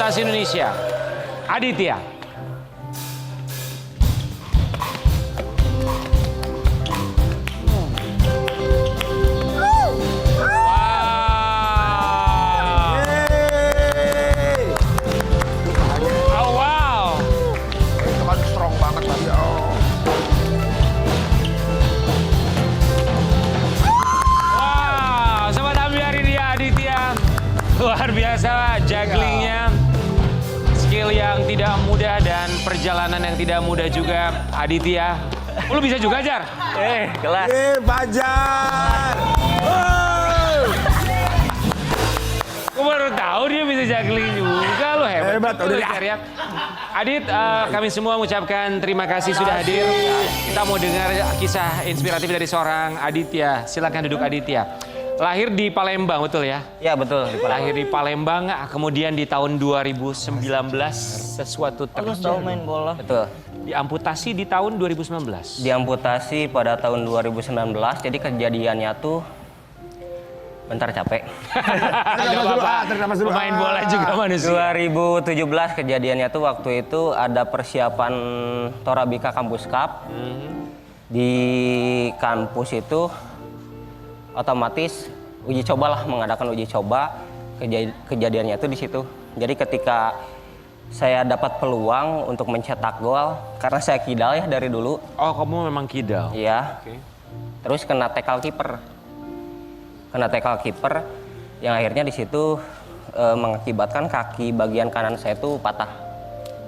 Timnas Indonesia, Aditya. Luar biasa jugglingnya, skill yang tidak mudah dan perjalanan yang tidak mudah juga Aditya. Lu bisa juga, Jar? Kelas. Fajar. Gue baru tahu dia bisa juggling juga, lu hebat. Hebat, udah ya. Adit, kami semua mengucapkan terima kasih sudah hadir. Kita mau dengar kisah inspiratif dari seorang Aditya. Silakan duduk, Aditya. Lahir di Palembang, betul ya? Ya betul, di Palembang. Lahir di Palembang, kemudian di tahun 2019 sesuatu Tahu main bola. Betul. diamputasi di tahun 2019. Diamputasi pada tahun 2019, jadi kejadiannya tuh bentar capek. Pemain bola juga manusia. 2017 kejadiannya tuh waktu itu ada persiapan Torabika Kampus Cup. Di kampus itu otomatis uji coba lah, mengadakan uji coba. Kejadiannya itu di situ. Jadi ketika saya dapat peluang untuk mencetak gol, karena saya kidal ya dari dulu. Oh, kamu memang kidal? Iya. Okay. Terus kena tackle kiper. Yang akhirnya di situ mengakibatkan kaki bagian kanan saya itu patah.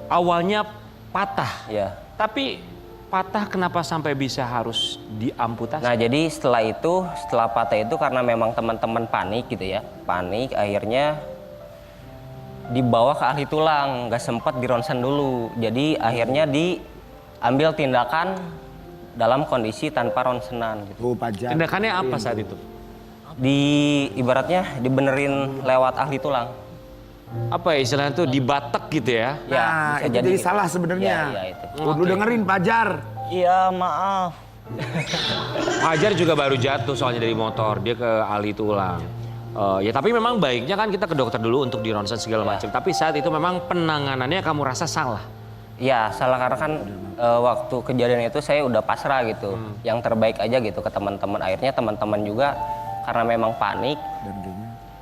Awalnya patah? Iya. Tapi patah kenapa sampai bisa harus diamputasi? Nah, jadi setelah patah itu karena memang teman-teman panik gitu ya. Panik, akhirnya dibawa ke ahli tulang, nggak sempat di ronsen dulu. Jadi akhirnya diambil tindakan dalam kondisi tanpa ronsenan gitu. Tindakannya apa saat itu? Ibaratnya dibenerin lewat ahli tulang. Apa ya istilahnya tuh dibatek gitu ya? Nah, itu jadi salah sebenarnya. Iya, itu. Lu dengerin Fajar. Iya, maaf. Fajar juga baru jatuh soalnya dari motor, dia ke ahli tulang. Ya tapi memang baiknya kan kita ke dokter dulu untuk di ronsen segala macam. Tapi saat itu memang penanganannya kamu rasa salah? Iya, salah karena kan waktu kejadian itu saya udah pasrah gitu. Yang terbaik aja gitu ke teman-teman. Akhirnya teman-teman juga karena memang panik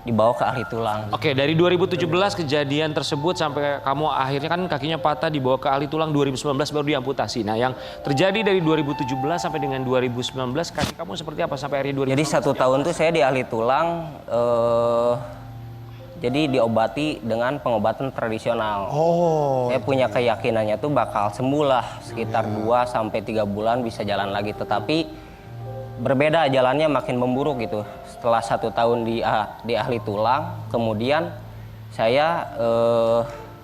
dibawa ke ahli tulang. Oke, dari 2017 kejadian tersebut sampai kamu akhirnya kan kakinya patah dibawa ke ahli tulang 2019 baru diamputasi. Nah, yang terjadi dari 2017 sampai dengan 2019 kaki kamu seperti apa sampai akhirnya 2019? Jadi 1 tahun tuh saya di ahli tulang jadi diobati dengan pengobatan tradisional. Saya punya keyakinannya tuh bakal sembuh lah sekitar 2 sampai 3 bulan bisa jalan lagi, tetapi berbeda jalannya makin memburuk gitu. Setelah 1 tahun di ahli tulang, kemudian saya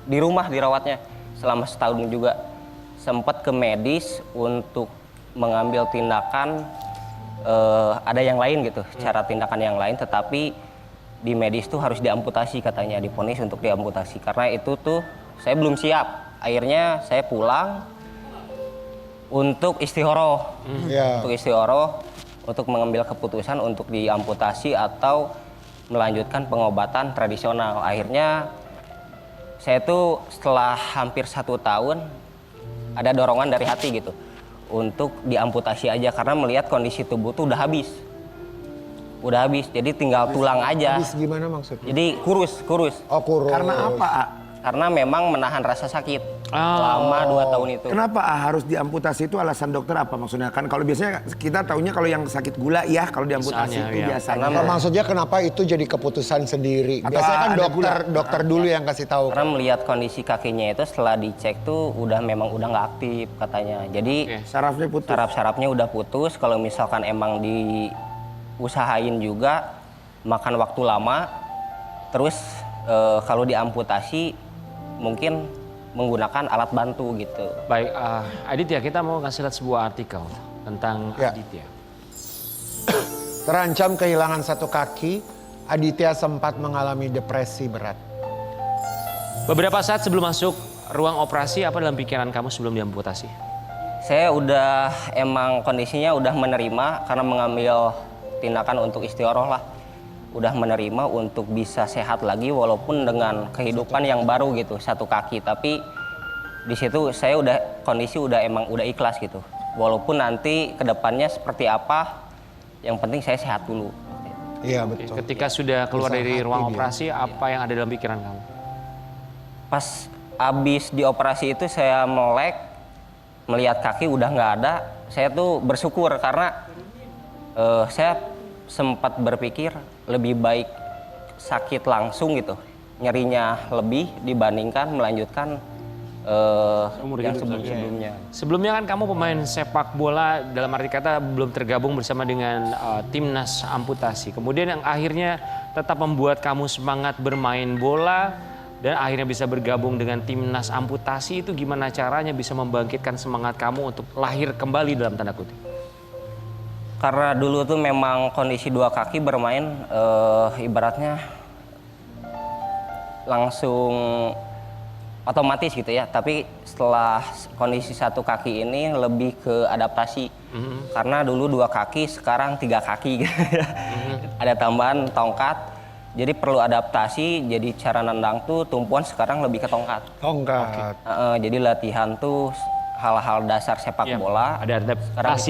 di rumah dirawatnya selama setahun juga. Sempat ke medis untuk mengambil tindakan, ada yang lain gitu, cara tindakan yang lain, tetapi di medis tuh harus diamputasi katanya, divonis untuk diamputasi. Karena itu tuh saya belum siap. Akhirnya saya pulang untuk istihoroh. Untuk istihoroh, untuk mengambil keputusan untuk diamputasi atau melanjutkan pengobatan tradisional. Akhirnya saya tuh setelah hampir 1 tahun ada dorongan dari hati gitu untuk diamputasi aja karena melihat kondisi tubuh tuh udah habis. Jadi tinggal tulang aja. Habis gimana maksudnya? Jadi kurus. Oh, kurus. Karena apa, A? Karena memang menahan rasa sakit selama 2 tahun itu. Kenapa harus diamputasi itu alasan dokter apa maksudnya? Kan kalau biasanya kita taunya kalau yang sakit gula ya kalau diamputasi Misalnya, itu ya. biasanya. Nah, maksudnya kenapa itu jadi keputusan sendiri? Atau Biasanya kan ada dokter dulu yang kasih tahu. Karena melihat kondisi kakinya itu setelah dicek tuh memang udah nggak aktif katanya. Jadi Sarafnya putus. saraf-sarafnya udah putus. Kalau misalkan emang diusahain juga makan waktu lama. Terus kalau diamputasi mungkin menggunakan alat bantu gitu. Baik, Aditya, kita mau ngasih lihat sebuah artikel tentang Ya. Aditya. Terancam kehilangan 1 kaki, Aditya sempat mengalami depresi berat. Beberapa saat sebelum masuk ruang operasi, apa dalam pikiran kamu sebelum diamputasi? Saya udah emang kondisinya udah menerima karena mengambil tindakan untuk istihoroh lah. udah menerima untuk bisa sehat lagi walaupun dengan kehidupan yang baru gitu, satu kaki. Tapi di situ saya kondisi emang udah ikhlas gitu. Walaupun nanti kedepannya seperti apa, yang penting saya sehat dulu. Iya betul. Ketika sudah keluar Bisa dari hati ruang dia. operasi, apa yang ada dalam pikiran kamu? Pas abis dioperasi itu saya melek, melihat kaki udah nggak ada. Saya tuh bersyukur karena saya sempat berpikir lebih baik sakit langsung gitu, nyerinya lebih dibandingkan melanjutkan yang sebelum-sebelumnya. Sebelumnya kan kamu pemain sepak bola, dalam arti kata belum tergabung bersama dengan timnas amputasi. Kemudian yang akhirnya tetap membuat kamu semangat bermain bola dan akhirnya bisa bergabung dengan timnas amputasi, itu gimana caranya bisa membangkitkan semangat kamu untuk lahir kembali dalam tanda kutip? Karena dulu tuh memang kondisi dua kaki bermain ibaratnya langsung otomatis gitu ya. Tapi setelah kondisi satu kaki ini lebih ke adaptasi. Karena dulu dua kaki, sekarang 3 kaki gitu ya. Ada tambahan tongkat. Jadi perlu adaptasi, jadi cara nendang tuh tumpuan sekarang lebih ke tongkat. Tongkat. Jadi latihan tuh hal-hal dasar sepak bola. Ada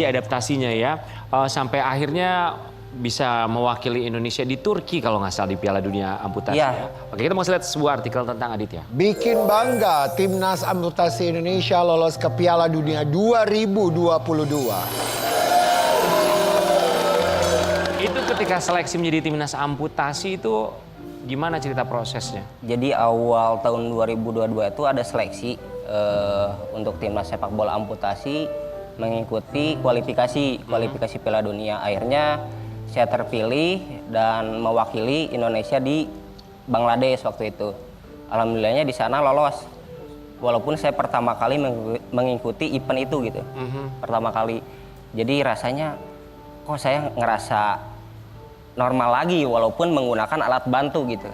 adaptasinya ya. Sampai akhirnya bisa mewakili Indonesia di Turki kalau nggak salah di Piala Dunia Amputasi. Iya. Ya. Oke, kita mau lihat sebuah artikel tentang Aditya. Bikin bangga, timnas amputasi Indonesia lolos ke Piala Dunia 2022. Itu ketika seleksi menjadi timnas amputasi itu gimana cerita prosesnya? Jadi awal tahun 2022 itu ada seleksi untuk timnas sepak bola amputasi mengikuti kualifikasi Piala Dunia. Akhirnya saya terpilih dan mewakili Indonesia di Bangladesh waktu itu. Alhamdulillahnya di sana lolos. Walaupun saya pertama kali mengikuti event itu gitu. Pertama kali. Jadi rasanya kok saya ngerasa normal lagi walaupun menggunakan alat bantu gitu.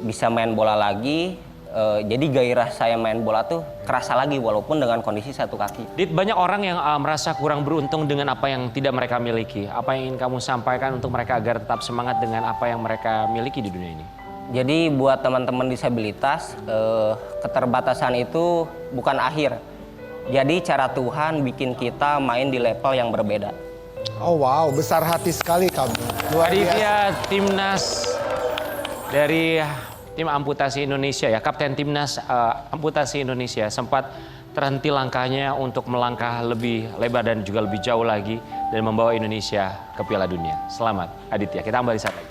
Bisa main bola lagi. Jadi gairah saya main bola tuh kerasa lagi walaupun dengan kondisi satu kaki. Dit, banyak orang yang merasa kurang beruntung dengan apa yang tidak mereka miliki. Apa yang ingin kamu sampaikan untuk mereka agar tetap semangat dengan apa yang mereka miliki di dunia ini? Jadi buat teman-teman disabilitas, keterbatasan itu bukan akhir. Jadi cara Tuhan bikin kita main di level yang berbeda. Oh wow, besar hati sekali kamu. Luar biasa. Aditya, timnas dari tim amputasi Indonesia ya, Kapten Timnas Amputasi Indonesia sempat terhenti langkahnya untuk melangkah lebih lebar dan juga lebih jauh lagi dan membawa Indonesia ke Piala Dunia. Selamat Aditya, kita kembali saat lagi.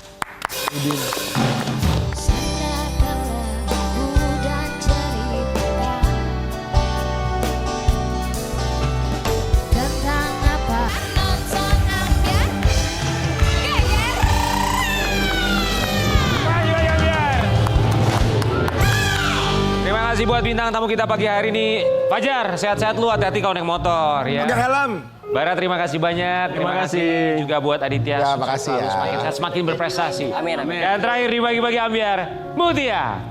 Terima kasih buat bintang tamu kita pagi hari ini. Fajar, sehat-sehat lu, hati-hati kalau naik motor ya. Pakai helm. Bara, terima kasih banyak. Terima kasih juga buat Aditya. Ya, makasih ya. Semakin sehat, semakin berprestasi. Amin, amin. Dan terakhir dibagi-bagi Ambiar Mutia.